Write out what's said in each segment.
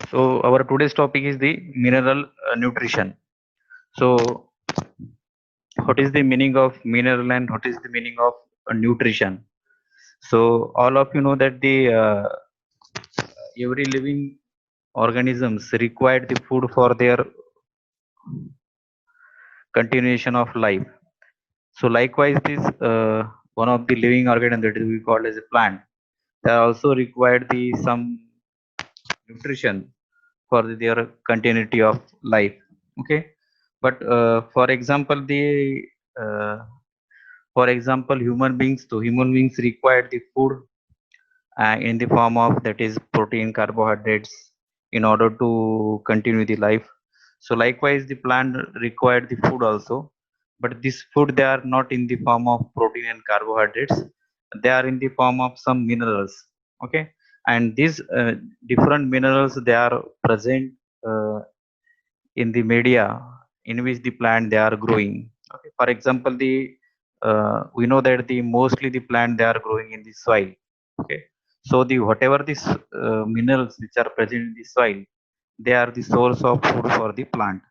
So our today's topic is the mineral nutrition. So what is the meaning of mineral and what is the meaning of nutrition? So all of you know that the every living organisms require the food for their continuation of life. So likewise, this one of the living organism that is we call as a plant. They are also required the some nutrition for their continuity of life. Okay, but uh, for example human beings, to human beings require the food in the form of that is protein, carbohydrates, in order to continue the life. So likewise the plant require the food also, but this food they are not in the form of protein and carbohydrates, they are in the form of some minerals. Okay, and these different minerals they are present uh, in the media in which the plant they are growing. Okay, for example the we know that the mostly the plant they are growing in the soil. Okay, so the whatever these minerals which are present in the soil, they are the source of food for the plant.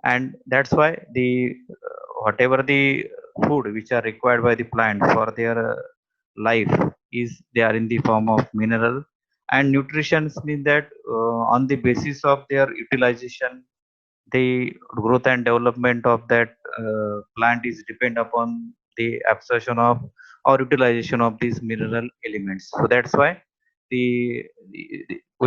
And that's why the whatever the food which are required by the plant for their life is they are in the form of mineral. And nutrition means that on the basis of their utilization, the growth and development of that plant is depend upon the absorption of or utilization of these mineral elements. So that's why we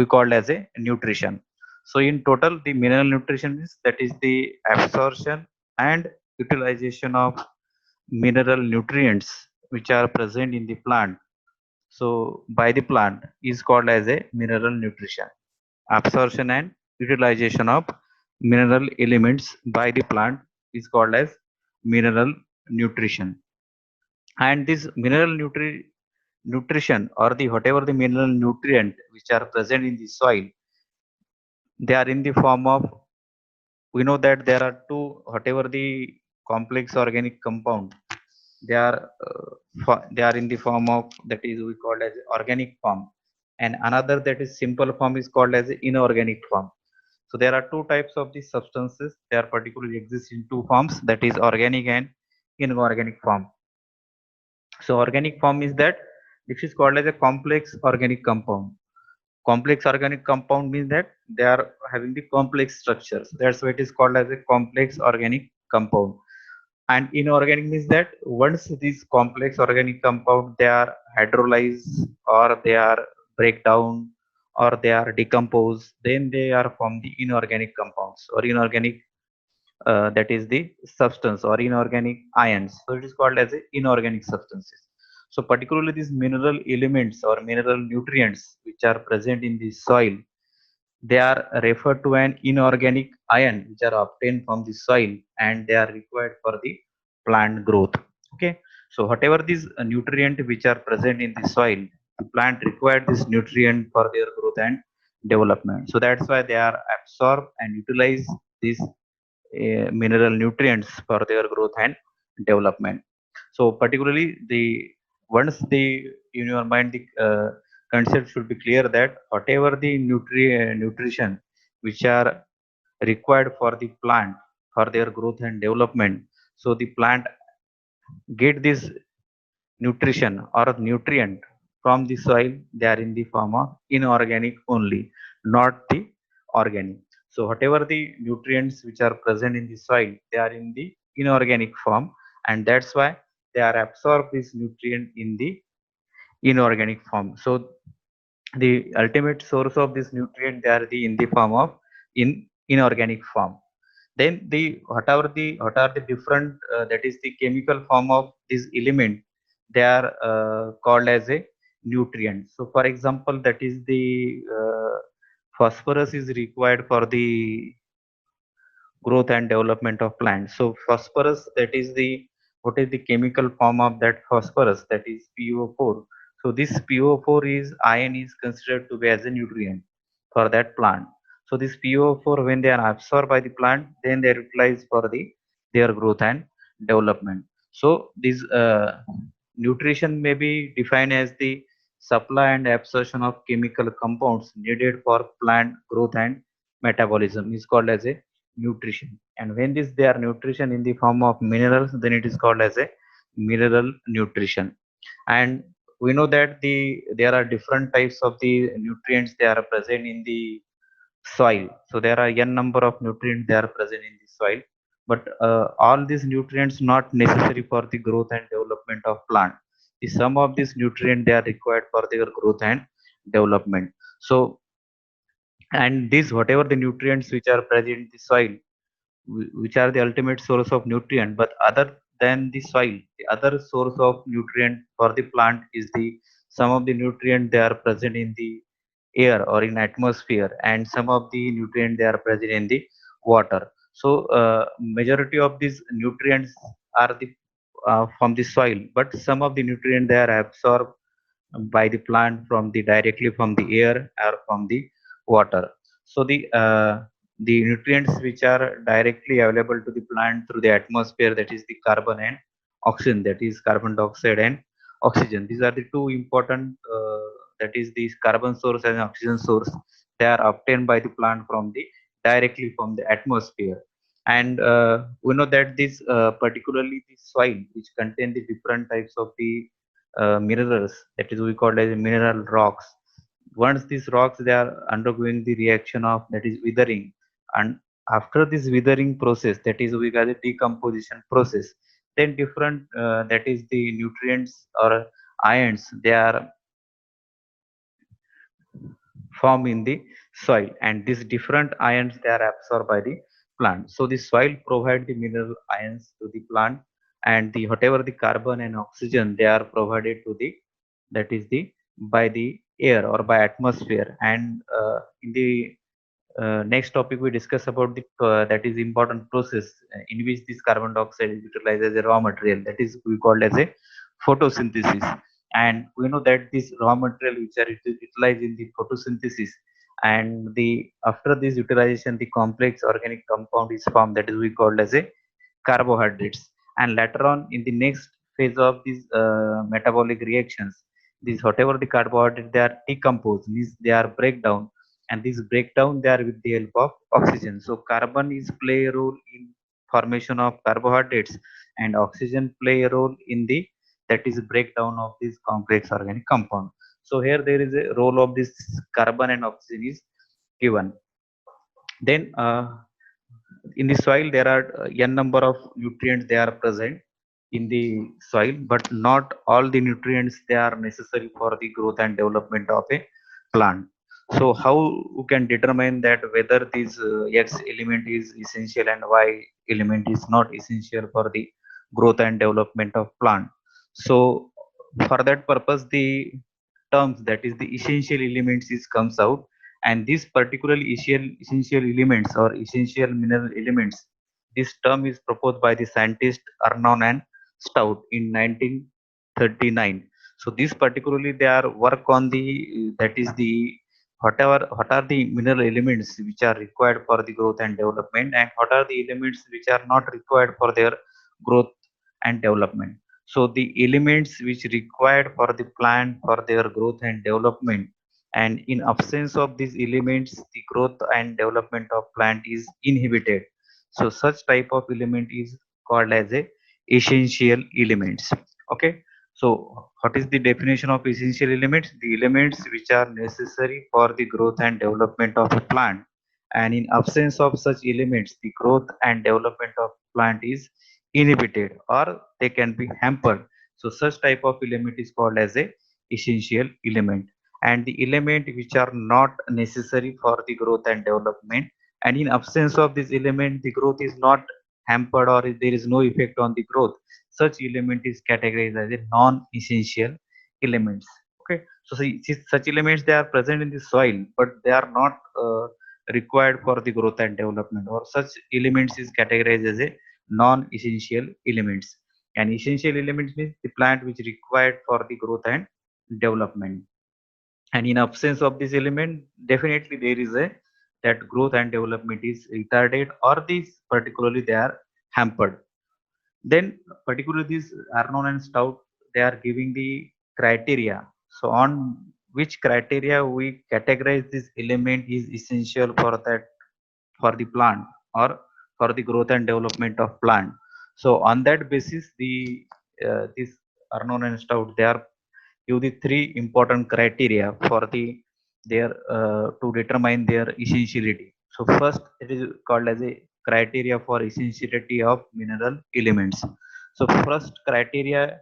called as a nutrition. So in total the mineral nutrition is that is the absorption and utilization of mineral nutrients which are present in the plant, so by the plant, is called as a mineral nutrition. Absorption and utilization of mineral elements by the plant is called as mineral nutrition. And this nutrition or the whatever the mineral nutrient which are present in the soil, they are in the form of, we know that there are two whatever the complex organic compound, they are they are in the form of that is we called as organic form, and another that is simple form is called as inorganic form. So there are two types of these substances. They are particularly exist in two forms, that is organic and inorganic form. So organic form is that this is called as a complex organic compound. Complex organic compound means that they are having the complex structures. That's why it is called as a complex organic compound. And inorganic means that once these complex organic compound they are hydrolyzed or they are break down or they are decomposed, then they are from the inorganic compounds or inorganic that is the substance or inorganic ions. So it is called as a inorganic substances. So particularly these mineral elements or mineral nutrients which are present in the soil, they are referred to an inorganic ion which are obtained from the soil and they are required for the plant growth. Okay, so whatever these nutrient which are present in the soil, the plant required this nutrient for their growth and development. So that's why they are absorb and utilize these mineral nutrients for their growth and development. So particularly the once the in your mind the concept should be clear that whatever the nutrition which are required for the plant for their growth and development, so the plant get this nutrition or nutrient from the soil, they are in the form of inorganic only, not the organic. So whatever the nutrients which are present in the soil, they are in the inorganic form, and that's why they are absorb this nutrient in the inorganic form. So the ultimate source of this nutrient they are the in the form of in inorganic form. Then the what are the different that is the chemical form of this element, they are called as a nutrient. So for example that is the phosphorus is required for the growth and development of plants. So phosphorus, that is the what is the chemical form of that phosphorus, that is PO4. So this PO4 is ion is considered to be as a nutrient for that plant. So this PO4 when they are absorbed by the plant, then they are utilized for the their growth and development. So this nutrition may be defined as the supply and absorption of chemical compounds needed for plant growth and metabolism is called as a nutrition. And when this they are nutrition in the form of minerals, then it is called as a mineral nutrition. And we know that there are different types of the nutrients they are present in the soil. So there are n number of nutrients they are present in the soil, but all these nutrients not necessary for the growth and development of plant. The some of these nutrients they are required for their growth and development. So, and these whatever the nutrients which are present in the soil, which are the ultimate source of nutrient, but other than the soil, the other source of nutrient for the plant is the some of the nutrient they are present in the air or in atmosphere, and some of the nutrient they are present in the water. So majority of these nutrients are the from the soil, but some of the nutrient they are absorbed by the plant from the directly from the air or from the water. So the nutrients which are directly available to the plant through the atmosphere, that is the carbon and oxygen, that is carbon dioxide and oxygen. These are the two important, that is the carbon source and oxygen source. They are obtained by the plant from the directly from the atmosphere. And we know that this particularly the soil which contain the different types of the minerals, that is we call as mineral rocks. Once these rocks they are undergoing the reaction of, that is withering, and after this withering process, that is we call the decomposition process, then different that is the nutrients or ions they are form in the soil, and these different ions they are absorbed by the plant. So the soil provide the mineral ions to the plant, and the whatever the carbon and oxygen they are provided to the, that is the by the air or by atmosphere. And in the next topic we discuss about the that is important process in which this carbon dioxide is utilized as a raw material, that is we called as a photosynthesis. And we know that this raw material which are utilized in the photosynthesis, and the after this utilization the complex organic compound is formed, that is we called as a carbohydrates. And later on in the next phase of these metabolic reactions, these whatever the carbohydrates they are decomposed, means they are break down, and this breakdown they are with the help of oxygen. So carbon is play a role in formation of carbohydrates, and oxygen play a role in the, that is breakdown of this complex organic compound. So here there is a role of this carbon and oxygen is given. Then in the soil there are n number of nutrients they are present in the soil, but not all the nutrients they are necessary for the growth and development of a plant. So how you can determine that whether this x element is essential and y element is not essential for the growth and development of plant? So for that purpose the terms, that is the essential elements is comes out. And these particularly essential elements or essential mineral elements, this term is proposed by the scientist Arnon and Stout in 1939. So this particularly they are work on the, that is the whatever what are the mineral elements which are required for the growth and development, and what are the elements which are not required for their growth and development. So the elements which required for the plant for their growth and development, and in absence of these elements the growth and development of plant is inhibited. So such type of element is called as a essential elements. Okay. So what is the definition of essential elements? The elements which are necessary for the growth and development of a plant, and in absence of such elements the growth and development of plant is inhibited or they can be hampered. So such type of element is called as a essential element. And the element which are not necessary for the growth and development, and in absence of this element the growth is not hampered or there is no effect on the growth, such element is categorized as a non-essential elements. Okay. So such elements they are present in the soil, but they are not required for the growth and development, or such elements is categorized as a non-essential elements. And essential elements means the plant which required for the growth and development. And in absence of this element, definitely there is a that growth and development is retarded, or these particularly they are hampered. Then particularly this Arnon and Stout they are giving the criteria. So on which criteria we categorize this element is essential for that, for the plant or for the growth and development of plant. So on that basis, the this Arnon and Stout, they are give the three important criteria for the their to determine their essentiality. So first, it is called as a criteria for essentiality of mineral elements. So first criteria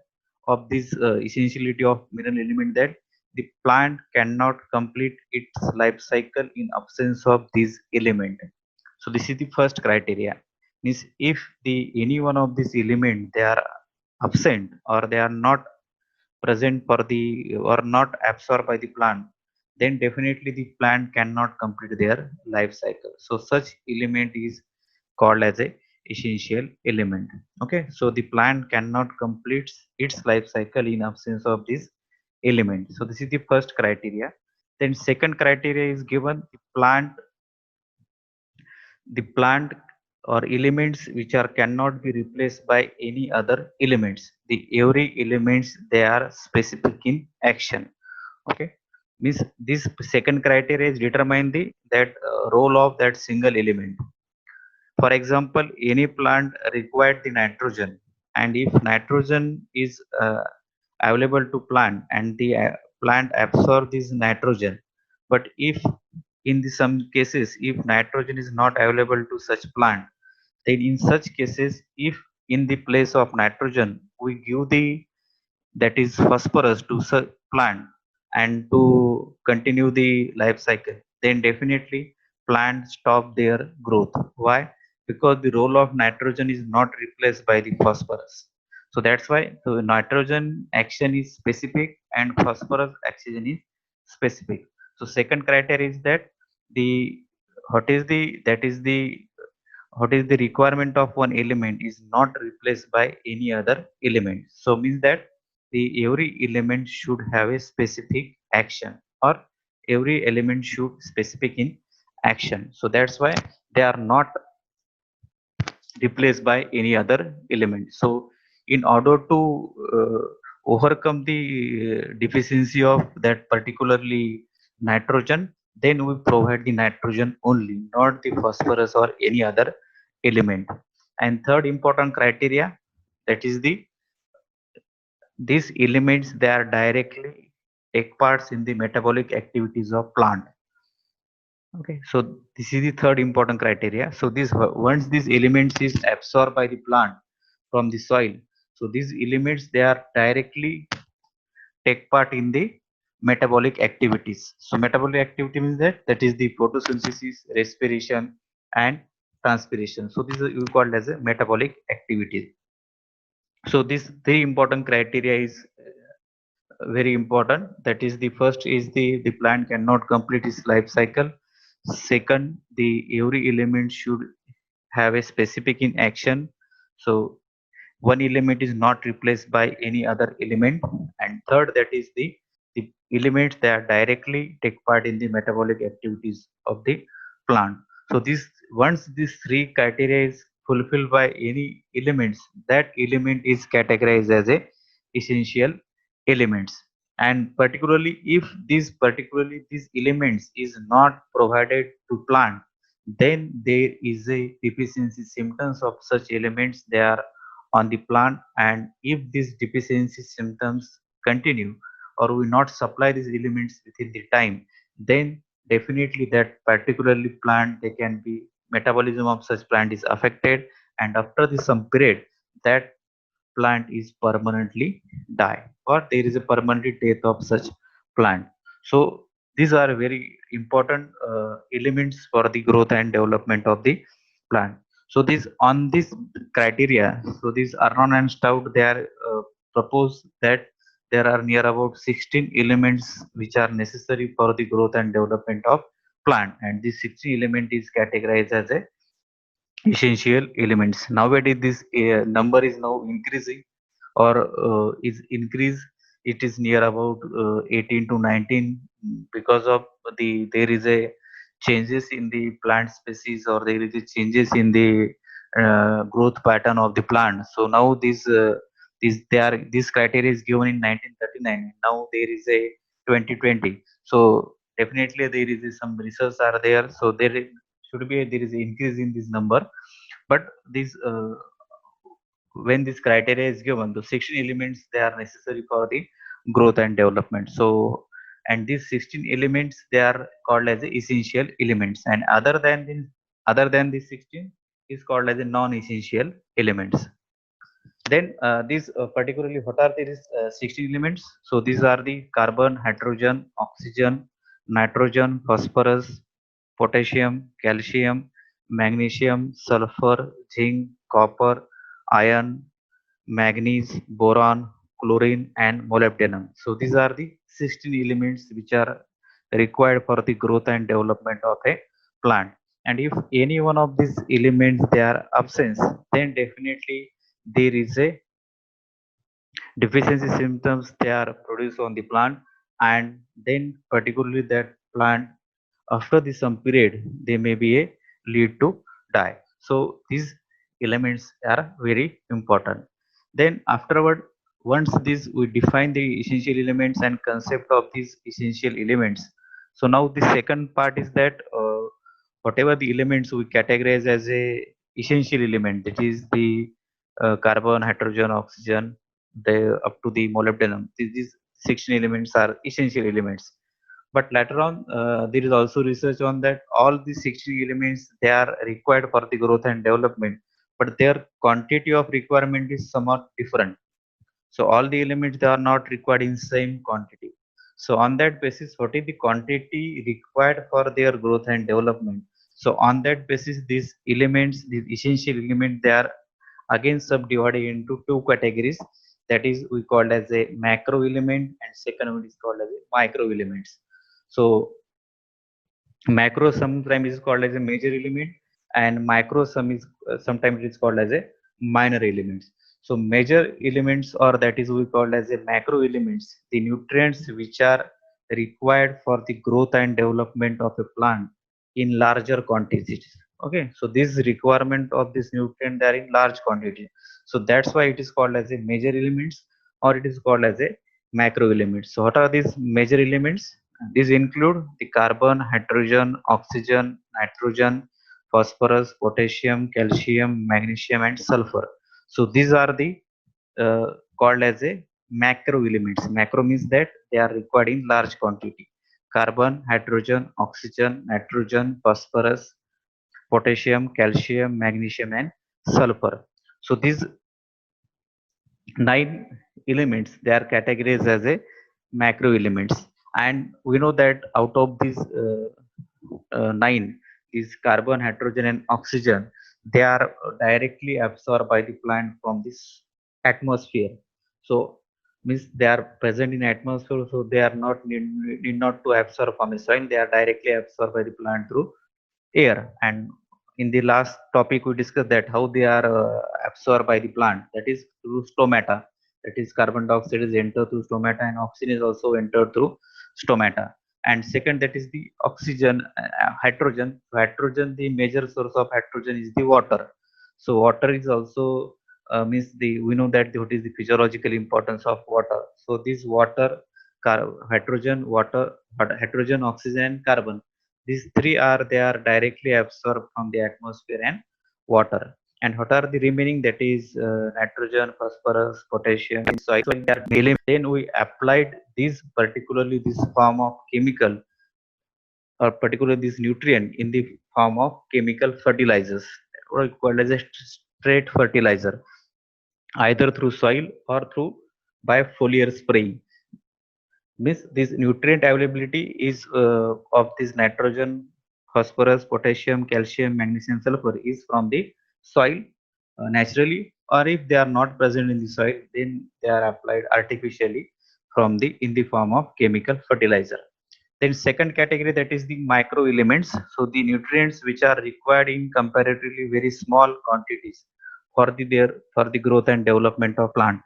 of this essentiality of mineral element, that the plant cannot complete its life cycle in absence of this element. So this is the first criteria. Means if the any one of these element they are absent or they are not present for the or not absorbed by the plant, then definitely the plant cannot complete their life cycle. So such element is called as a essential element. Okay, so the plant cannot complete its life cycle in absence of this element. So this is the first criteria. Then second criteria is given, the plant or elements which are cannot be replaced by any other elements. The every elements they are specific in action. Okay, means this second criteria is determine the that role of that single element. For example, any plant required the nitrogen, and if nitrogen is available to plant and the plant absorb this nitrogen, but if in some cases if nitrogen is not available to such plant, then in such cases if in the place of nitrogen we give the that is phosphorus to plant and to continue the life cycle, then definitely plants stop their growth. Why? Because the role of nitrogen is not replaced by the phosphorus. So that's why the nitrogen action is specific and phosphorus action is specific. So second criteria is that the what is the that is the what is the requirement of one element is not replaced by any other element. So means that the every element should have a specific action, or every element should specific in action. So that's why they are not replaced by any other element. So in order to overcome the deficiency of that particularly nitrogen, then we provide the nitrogen only, not the phosphorus or any other element. And third important criteria, that is the these elements they are directly take parts in the metabolic activities of plant. Okay, so this is the third important criteria. So this once these elements is absorbed by the plant from the soil, so these elements they are directly take part in the metabolic activities. So metabolic activity means that is the photosynthesis, respiration, and transpiration. So this is we called as a metabolic activity. So these three important criteria is very important. That is the first is the plant cannot complete its life cycle. Second, the every element should have a specific in action. So one element is not replaced by any other element. And third, that is the elements that directly take part in the metabolic activities of the plant. So this once these three criteria is fulfilled by any elements, that element is categorized as a essential elements. And particularly these elements is not provided to plant, then there is a deficiency symptoms of such elements they are on the plant. And if these deficiency symptoms continue or we not supply these elements within the time, then definitely that particularly plant they can be metabolism of such plant is affected, and after this some period that plant is permanently die, or there is a permanent death of such plant. So these are very important elements for the growth and development of the plant. So this on this criteria, so these Arnon and Stout they are propose that there are near about 16 elements which are necessary for the growth and development of plant, and this 16 element is categorized as a essential elements. Nowadays this number is now increasing, or is increase, it is near about 18 to 19, because of there is a changes in the plant species, or there is a changes in the growth pattern of the plant. So now this criteria is given in 1939. Now there is a 2020. So definitely there is some research are there, so there is increase in this number. But this when this criteria is given, the 16 elements they are necessary for the growth and development. So and these 16 elements they are called as the essential elements, and other than these 16 is called as the non-essential elements. Then these particularly what are these 16 elements? So these are the carbon, hydrogen, oxygen, nitrogen, phosphorus, potassium, calcium, magnesium, sulfur, zinc, copper, iron, manganese, boron, chlorine, and molybdenum. So these are the 16 elements which are required for the growth and development of a plant. And if any one of these elements they are absent, then definitely there is a deficiency symptoms they are produced on the plant, and then particularly that plant after the some period they may be a lead to die. So these elements are very important. Then afterward, once this we define the essential elements and concept of these essential elements, so now the second part is that whatever the elements we categorize as a essential element, that is the carbon, hydrogen, oxygen, the up to the molybdenum, these 16 elements are essential elements. But later on there is also research on that all these 16 elements they are required for the growth and development, but their quantity of requirement is somewhat different. So all the elements they are not required in same quantity. So on that basis, what is the quantity required for their growth and development? So on that basis, these elements, these essential elements, they are again subdivided into two categories. That is we called as a macro element, and second one is called as a micro elements. So macro sometimes is called as a major element, and micro some is sometimes it is called as a minor elements. So major elements, or that is we call as a macro elements, the nutrients which are required for the growth and development of a plant in larger quantities. Okay, so this requirement of this nutrient they are in large quantity, so that's why it is called as a major elements, or it is called as a macro elements. So what are these major elements? These include the carbon, hydrogen, oxygen, nitrogen, phosphorus, potassium, calcium, magnesium, and sulfur. So these are the called as a macro elements. Macro means that they are required in large quantity. Carbon, hydrogen, oxygen, nitrogen, phosphorus, potassium, calcium, magnesium, and sulfur. So these 9 elements they are categorized as a macro elements, and we know that out of these nine, these carbon, hydrogen, and oxygen, they are directly absorbed by the plant from this atmosphere. So means they are present in atmosphere, so they are not need not to absorb from the soil, they are directly absorbed by the plant through air. And in the last topic we discussed that how they are absorbed by the plant, that is through stomata. That is carbon dioxide is entered through stomata, and oxygen is also entered through stomata. And second, that is the oxygen, hydrogen, the major source of hydrogen is the water. So water is also means the we know that what is the physiological importance of water. So this water, hydrogen, water, hydrogen, oxygen, and carbon, these three are they are directly absorbed from the atmosphere and water. And what are the remaining? That is nitrogen, phosphorus, potassium, soil. So they are element. Then we applied this particularly this form of chemical, or particularly this nutrient in the form of chemical fertilizers, or called as a straight fertilizer, either through soil or through by foliar spraying. Means this nutrient availability is of this nitrogen, phosphorus, potassium, calcium, magnesium, sulfur is from the soil naturally, or if they are not present in the soil, then they are applied artificially from the in the form of chemical fertilizer. Then second category, that is the micro elements. So the nutrients which are required in comparatively very small quantities for the their for the growth and development of plant.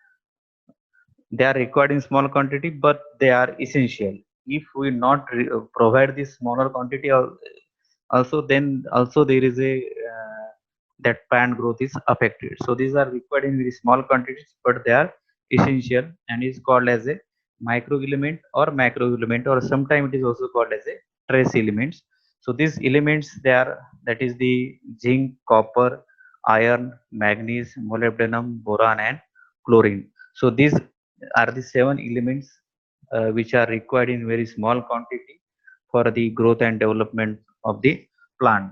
They are required in small quantity, but they are essential. If we not provide this smaller quantity, also then also there is a that plant growth is affected. So these are required in very small quantities, but they are essential and is called as a micro element or macro element, or sometimes it is also called as a trace elements. So these elements, they are, that is the zinc, copper, iron, manganese, molybdenum, boron, and chlorine. So these are the seven elements which are required in very small quantity for the growth and development of the plant.